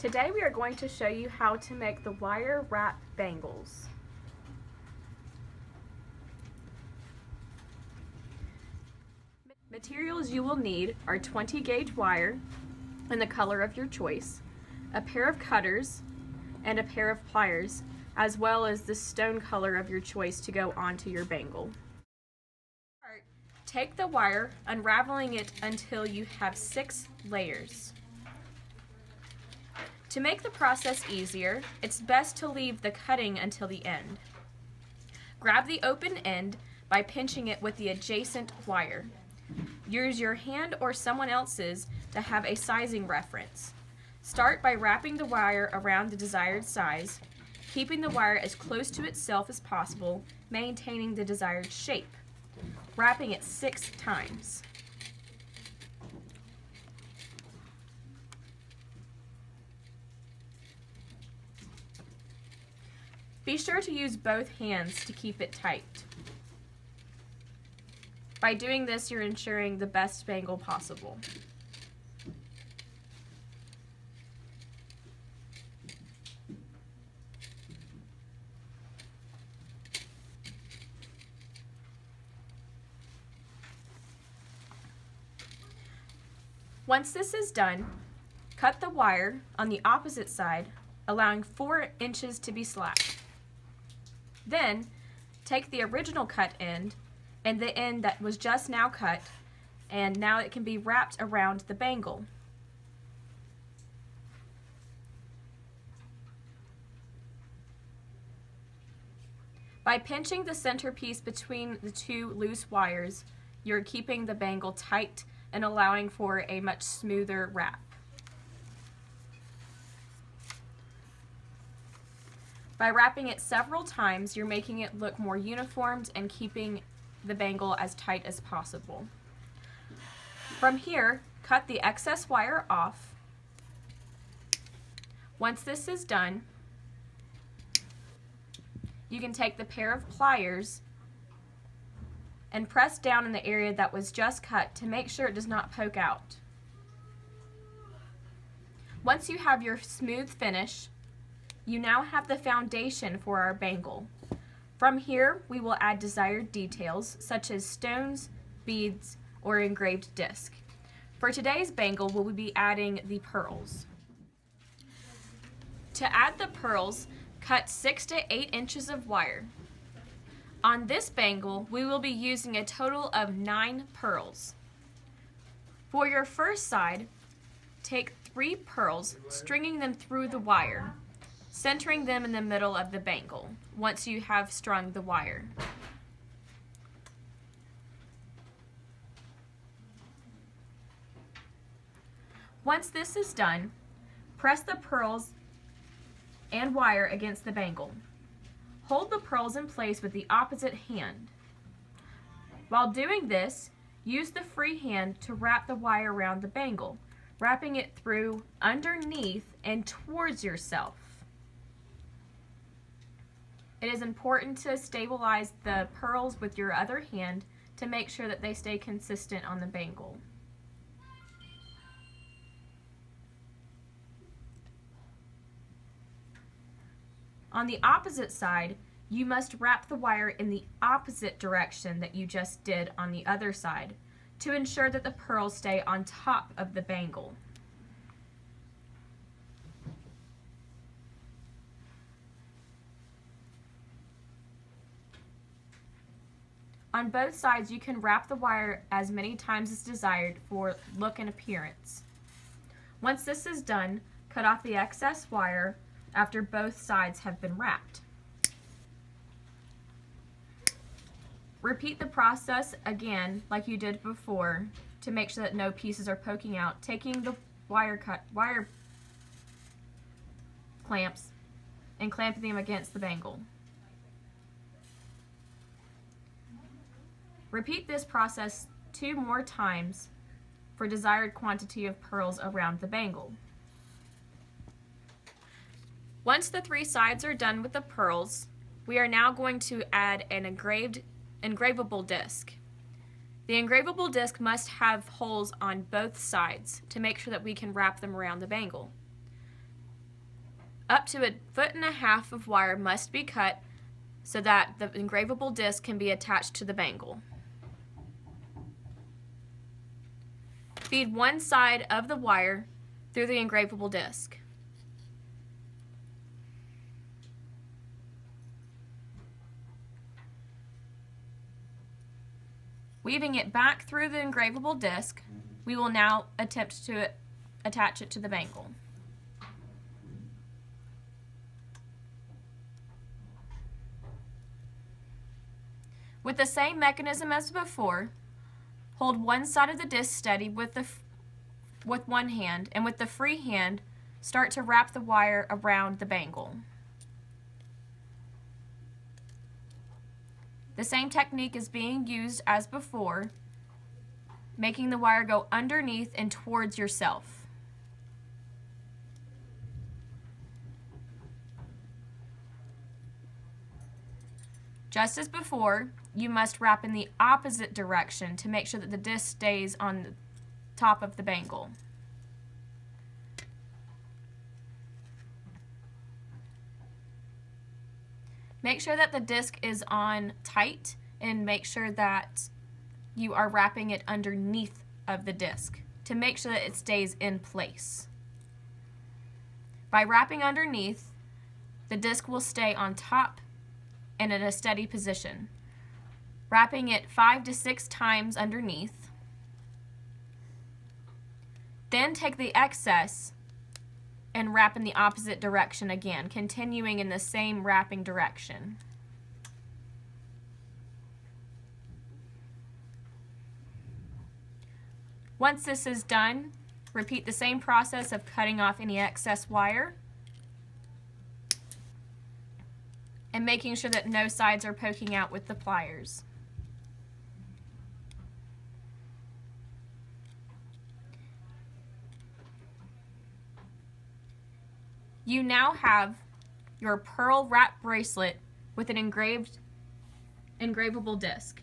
Today we are going to show you how to make the wire wrap bangles. Materials you will need are 20 gauge wire in the color of your choice, a pair of cutters, and a pair of pliers, as well as the stone color of your choice to go onto your bangle. Take the wire, unraveling it until you have 6 layers. To make the process easier, it's best to leave the cutting until the end. Grab the open end by pinching it with the adjacent wire. Use your hand or someone else's to have a sizing reference. Start by wrapping the wire around the desired size, keeping the wire as close to itself as possible, maintaining the desired shape. Wrapping it 6 times. Be sure to use both hands to keep it tight. By doing this, you're ensuring the best bangle possible. Once this is done, cut the wire on the opposite side, allowing 4 inches to be slacked. Then, take the original cut end and the end that was just now cut, and now it can be wrapped around the bangle. By pinching the centerpiece between the 2 loose wires, you're keeping the bangle tight and allowing for a much smoother wrap. By wrapping it several times, you're making it look more uniformed and keeping the bangle as tight as possible. From here, cut the excess wire off. Once this is done, you can take the pair of pliers and press down in the area that was just cut to make sure it does not poke out. Once you have your smooth finish, you now have the foundation for our bangle. From here, we will add desired details such as stones, beads, or engraved disc. For today's bangle, we'll be adding the pearls. To add the pearls, cut 6 to 8 inches of wire. On this bangle, we will be using a total of 9 pearls. For your first side, take 3 pearls, stringing them through the wire, centering them in the middle of the bangle once you have strung the wire. Once this is done, press the pearls and wire against the bangle. Hold the pearls in place with the opposite hand. While doing this, use the free hand to wrap the wire around the bangle, wrapping it through, underneath, and towards yourself. It is important to stabilize the pearls with your other hand to make sure that they stay consistent on the bangle. On the opposite side, you must wrap the wire in the opposite direction that you just did on the other side to ensure that the pearls stay on top of the bangle. On both sides, you can wrap the wire as many times as desired for look and appearance. Once this is done, cut off the excess wire after both sides have been wrapped. Repeat the process again like you did before to make sure that no pieces are poking out, taking the wire clamps and clamping them against the bangle. Repeat this process 2 more times for desired quantity of pearls around the bangle. Once the 3 sides are done with the pearls, we are now going to add an engravable disc. The engravable disc must have holes on both sides to make sure that we can wrap them around the bangle. Up to 1.5 feet of wire must be cut so that the engravable disc can be attached to the bangle. Feed one side of the wire through the engravable disc. Weaving it back through the engravable disc, we will now attempt to attach it to the bangle. With the same mechanism as before, hold one side of the disc steady with one hand, and with the free hand, start to wrap the wire around the bangle. The same technique is being used as before, making the wire go underneath and towards yourself. Just as before, you must wrap in the opposite direction to make sure that the disc stays on the top of the bangle. Make sure that the disc is on tight and make sure that you are wrapping it underneath of the disc to make sure that it stays in place. By wrapping underneath, the disc will stay on top and in a steady position. Wrapping it 5 to 6 times underneath. Then take the excess and wrap in the opposite direction again, continuing in the same wrapping direction. Once this is done, repeat the same process of cutting off any excess wire and making sure that no sides are poking out with the pliers. You now have your pearl wrap bracelet with an engravable disc.